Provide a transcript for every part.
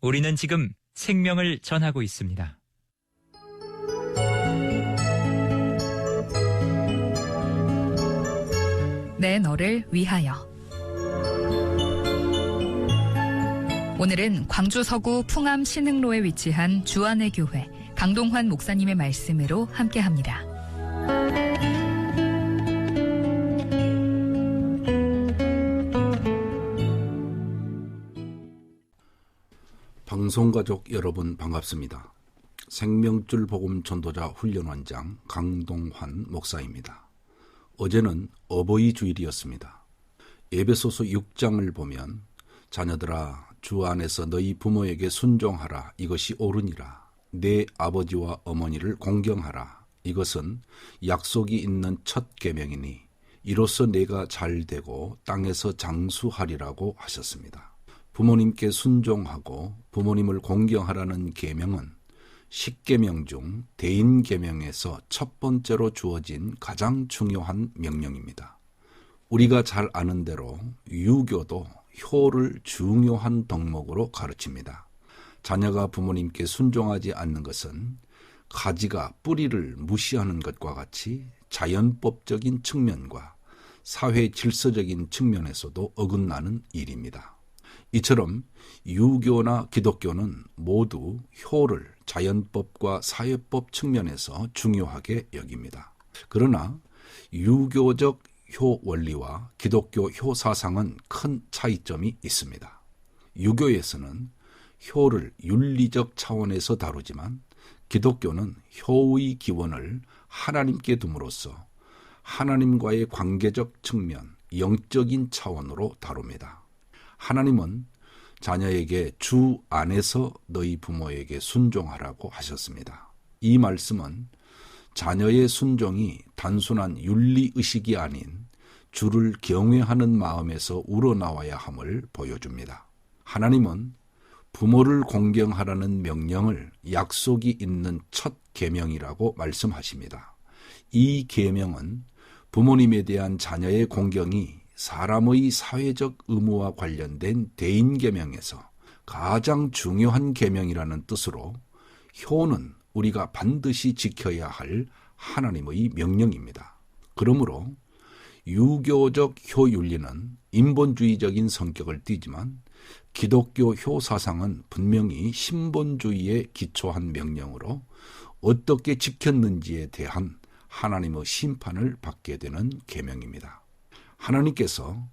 우리는 지금 생명을 전하고 있습니다. 내 너를 위하여. 오늘은 광주 서구 풍암 신흥로에 위치한 주안의 교회 강동환 목사님의 말씀으로 함께합니다. 방송가족 여러분 반갑습니다. 생명줄 복음 전도자 훈련원장 강동환 목사입니다. 어제는 어버이 주일이었습니다. 에베소서 6장을 보면 자녀들아 주 안에서 너희 부모에게 순종하라 이것이 옳으니라. 내 아버지와 어머니를 공경하라. 이것은 약속이 있는 첫 계명이니 이로써 내가 잘되고 땅에서 장수하리라고 하셨습니다. 부모님께 순종하고 부모님을 공경하라는 계명은 10계명 중 대인계명에서 첫 번째로 주어진 가장 중요한 명령입니다. 우리가 잘 아는 대로 유교도 효를 중요한 덕목으로 가르칩니다. 자녀가 부모님께 순종하지 않는 것은 가지가 뿌리를 무시하는 것과 같이 자연법적인 측면과 사회 질서적인 측면에서도 어긋나는 일입니다. 이처럼 유교나 기독교는 모두 효를 자연법과 사회법 측면에서 중요하게 여깁니다. 그러나 유교적 효 원리와 기독교 효 사상은 큰 차이점이 있습니다. 유교에서는 효를 윤리적 차원에서 다루지만 기독교는 효의 기원을 하나님께 둠으로써 하나님과의 관계적 측면, 영적인 차원으로 다룹니다. 하나님은 자녀에게 주 안에서 너희 부모에게 순종하라고 하셨습니다. 이 말씀은 자녀의 순종이 단순한 윤리의식이 아닌 주를 경외하는 마음에서 우러나와야 함을 보여줍니다. 하나님은 부모를 공경하라는 명령을 약속이 있는 첫 계명이라고 말씀하십니다. 이 계명은 부모님에 대한 자녀의 공경이 사람의 사회적 의무와 관련된 대인계명에서 가장 중요한 계명이라는 뜻으로 효는 우리가 반드시 지켜야 할 하나님의 명령입니다. 그러므로 유교적 효윤리는 인본주의적인 성격을 띠지만 기독교 효사상은 분명히 신본주의에 기초한 명령으로 어떻게 지켰는지에 대한 하나님의 심판을 받게 되는 계명입니다. 하나님께서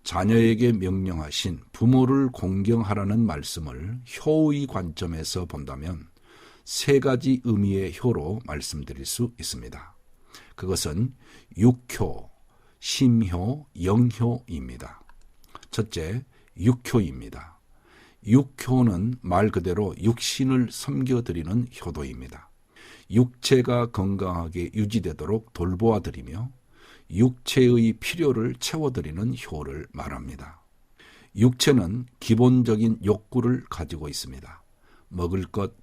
자녀에게 명령하신 부모를 공경하라는 말씀을 효의 관점에서 본다면 세 가지 의미의 효로 말씀드릴 수 있습니다. 그것은 육효, 심효, 영효입니다. 첫째, 육효입니다. 육효는 말 그대로 육신을 섬겨드리는 효도입니다. 육체가 건강하게 유지되도록 돌보아드리며 육체의 필요를 채워드리는 효를 말합니다. 육체는 기본적인 욕구를 가지고 있습니다. 먹을 것,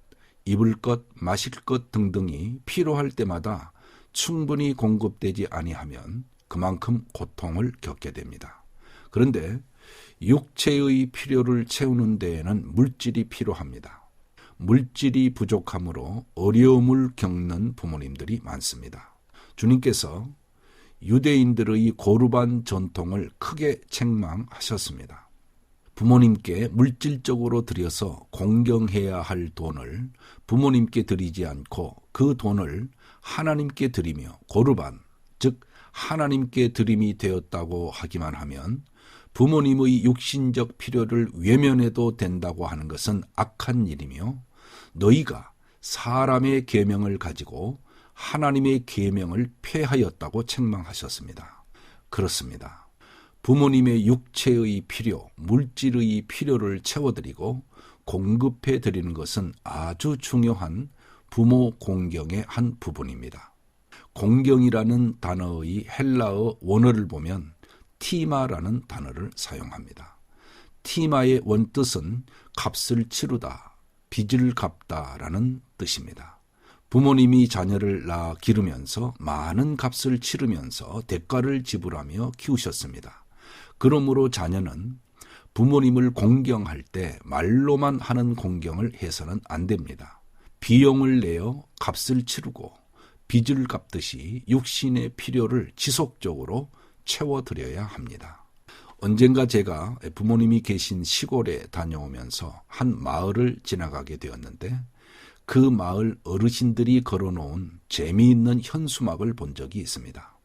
입을 것, 마실 것 등등이 필요할 때마다 충분히 공급되지 아니하면 그만큼 고통을 겪게 됩니다. 그런데 육체의 필요를 채우는 데에는 물질이 필요합니다. 물질이 부족함으로 어려움을 겪는 부모님들이 많습니다. 주님께서 유대인들의 고르반 전통을 크게 책망하셨습니다. 부모님께 물질적으로 드려서 공경해야 할 돈을 부모님께 드리지 않고 그 돈을 하나님께 드리며 고르반, 즉 하나님께 드림이 되었다고 하기만 하면 부모님의 육신적 필요를 외면해도 된다고 하는 것은 악한 일이며 너희가 사람의 계명을 가지고 하나님의 계명을 폐하였다고 책망하셨습니다. 그렇습니다. 부모님의 육체의 필요, 물질의 필요를 채워드리고 공급해드리는 것은 아주 중요한 부모 공경의 한 부분입니다. 공경이라는 단어의 헬라어 원어를 보면 티마라는 단어를 사용합니다. 티마의 원뜻은 값을 치르다, 빚을 갚다라는 뜻입니다. 부모님이 자녀를 낳아 기르면서 많은 값을 치르면서 대가를 지불하며 키우셨습니다. 그러므로 자녀는 부모님을 공경할 때 말로만 하는 공경을 해서는 안 됩니다. 비용을 내어 값을 치르고 빚을 갚듯이 육신의 필요를 지속적으로 채워드려야 합니다. 언젠가 제가 부모님이 계신 시골에 다녀오면서 한 마을을 지나가게 되었는데 그 마을 어르신들이 걸어놓은 재미있는 현수막을 본 적이 있습니다.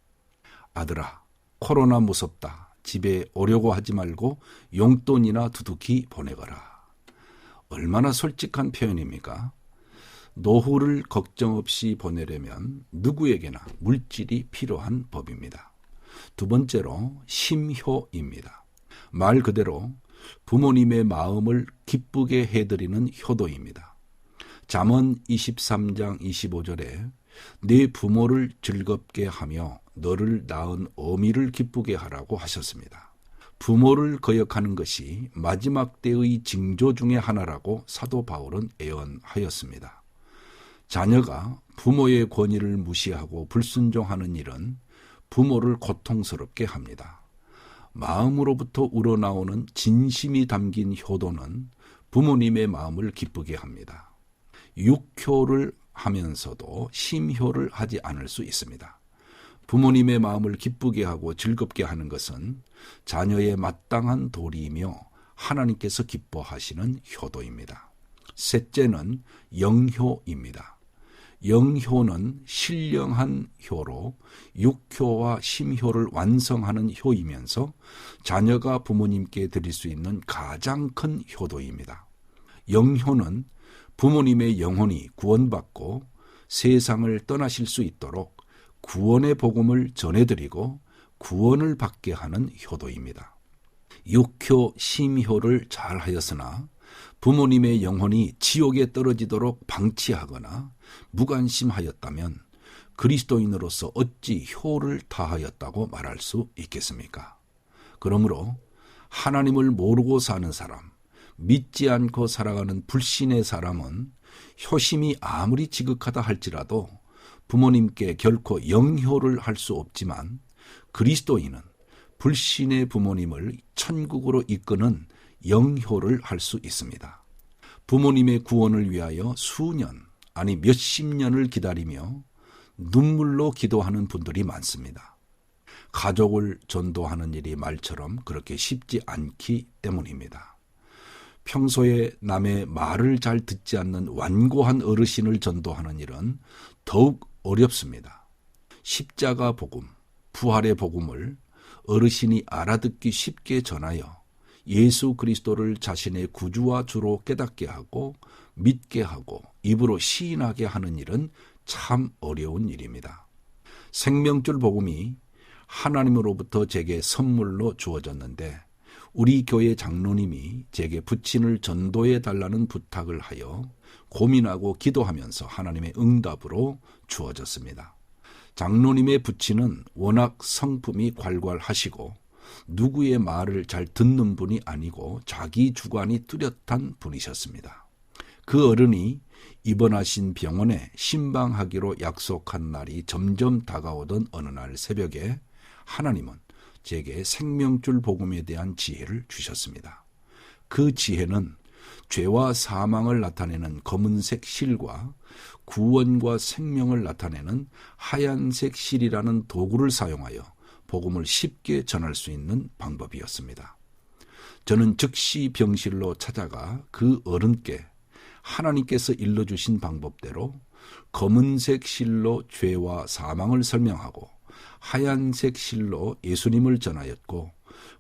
아들아, 코로나 무섭다. 집에 오려고 하지 말고 용돈이나 두둑히 보내거라. 얼마나 솔직한 표현입니까? 노후를 걱정 없이 보내려면 누구에게나 물질이 필요한 법입니다. 두 번째로 심효입니다. 말 그대로 부모님의 마음을 기쁘게 해드리는 효도입니다. 잠언 23장 25절에 내 부모를 즐겁게 하며 너를 낳은 어미를 기쁘게 하라고 하셨습니다. 부모를 거역하는 것이 마지막 때의 징조 중에 하나라고 사도 바울은 예언하였습니다. 자녀가 부모의 권위를 무시하고 불순종하는 일은 부모를 고통스럽게 합니다. 마음으로부터 우러나오는 진심이 담긴 효도는 부모님의 마음을 기쁘게 합니다. 육효를 하면서도 심효를 하지 않을 수 있습니다. 부모님의 마음을 기쁘게 하고 즐겁게 하는 것은 자녀의 마땅한 도리이며 하나님께서 기뻐하시는 효도입니다. 셋째는 영효입니다. 영효는 신령한 효로 육효와 심효를 완성하는 효이면서 자녀가 부모님께 드릴 수 있는 가장 큰 효도입니다. 영효는 부모님의 영혼이 구원받고 세상을 떠나실 수 있도록 구원의 복음을 전해드리고 구원을 받게 하는 효도입니다. 육효, 심효를 잘 하였으나 부모님의 영혼이 지옥에 떨어지도록 방치하거나 무관심하였다면 그리스도인으로서 어찌 효를 다하였다고 말할 수 있겠습니까? 그러므로 하나님을 모르고 사는 사람, 믿지 않고 살아가는 불신의 사람은 효심이 아무리 지극하다 할지라도 부모님께 결코 영효를 할 수 없지만 그리스도인은 불신의 부모님을 천국으로 이끄는 영효를 할 수 있습니다. 부모님의 구원을 위하여 수년, 아니 몇십 년을 기다리며 눈물로 기도하는 분들이 많습니다. 가족을 전도하는 일이 말처럼 그렇게 쉽지 않기 때문입니다. 평소에 남의 말을 잘 듣지 않는 완고한 어르신을 전도하는 일은 더욱 어렵습니다. 십자가 복음, 부활의 복음을 어르신이 알아듣기 쉽게 전하여 예수 그리스도를 자신의 구주와 주로 깨닫게 하고 믿게 하고 입으로 시인하게 하는 일은 참 어려운 일입니다. 생명줄 복음이 하나님으로부터 제게 선물로 주어졌는데 우리 교회 장로님이 제게 부친을 전도해 달라는 부탁을 하여 고민하고 기도하면서 하나님의 응답으로 주어졌습니다. 장로님의 부친은 워낙 성품이 괄괄하시고 누구의 말을 잘 듣는 분이 아니고 자기 주관이 뚜렷한 분이셨습니다. 그 어른이 입원하신 병원에 신방하기로 약속한 날이 점점 다가오던 어느 날 새벽에 하나님은 제게 생명줄 복음에 대한 지혜를 주셨습니다. 그 지혜는 죄와 사망을 나타내는 검은색 실과 구원과 생명을 나타내는 하얀색 실이라는 도구를 사용하여 복음을 쉽게 전할 수 있는 방법이었습니다. 저는 즉시 병실로 찾아가 그 어른께 하나님께서 일러주신 방법대로 검은색 실로 죄와 사망을 설명하고 하얀색 실로 예수님을 전하였고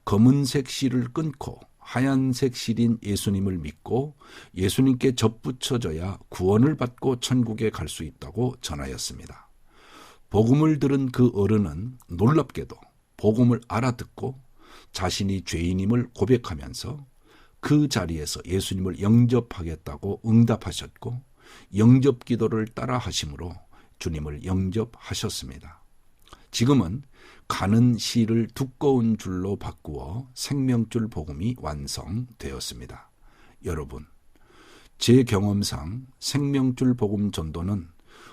검은색 실을 끊고 하얀색 실인 예수님을 믿고 예수님께 접붙여져야 구원을 받고 천국에 갈 수 있다고 전하였습니다. 복음을 들은 그 어른은 놀랍게도 복음을 알아듣고 자신이 죄인임을 고백하면서 그 자리에서 예수님을 영접하겠다고 응답하셨고 영접 기도를 따라 하심으로 주님을 영접하셨습니다. 지금은 가는 실을 두꺼운 줄로 바꾸어 생명줄 복음이 완성되었습니다. 여러분, 제 경험상 생명줄 복음 전도는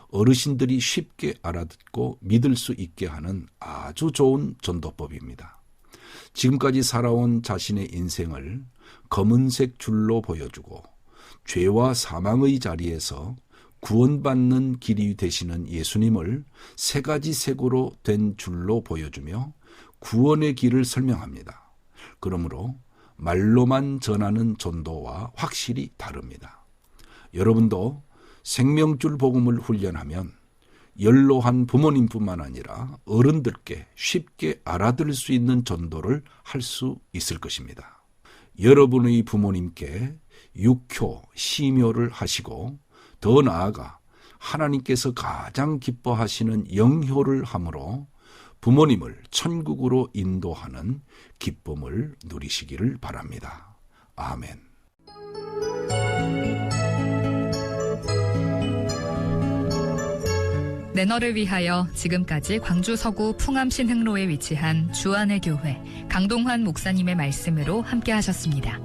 어르신들이 쉽게 알아듣고 믿을 수 있게 하는 아주 좋은 전도법입니다. 지금까지 살아온 자신의 인생을 검은색 줄로 보여주고 죄와 사망의 자리에서 구원받는 길이 되시는 예수님을 세 가지 색으로 된 줄로 보여주며 구원의 길을 설명합니다. 그러므로 말로만 전하는 전도와 확실히 다릅니다. 여러분도 생명줄 복음을 훈련하면 연로한 부모님뿐만 아니라 어른들께 쉽게 알아들을 수 있는 전도를 할 수 있을 것입니다. 여러분의 부모님께 육효, 시묘를 하시고 더 나아가 하나님께서 가장 기뻐하시는 영효를 함으로 부모님을 천국으로 인도하는 기쁨을 누리시기를 바랍니다. 아멘. 내너를 위하여 지금까지 광주 서구 풍암 신흥로에 위치한 주안의 교회 강동환 목사님의 말씀으로 함께 하셨습니다.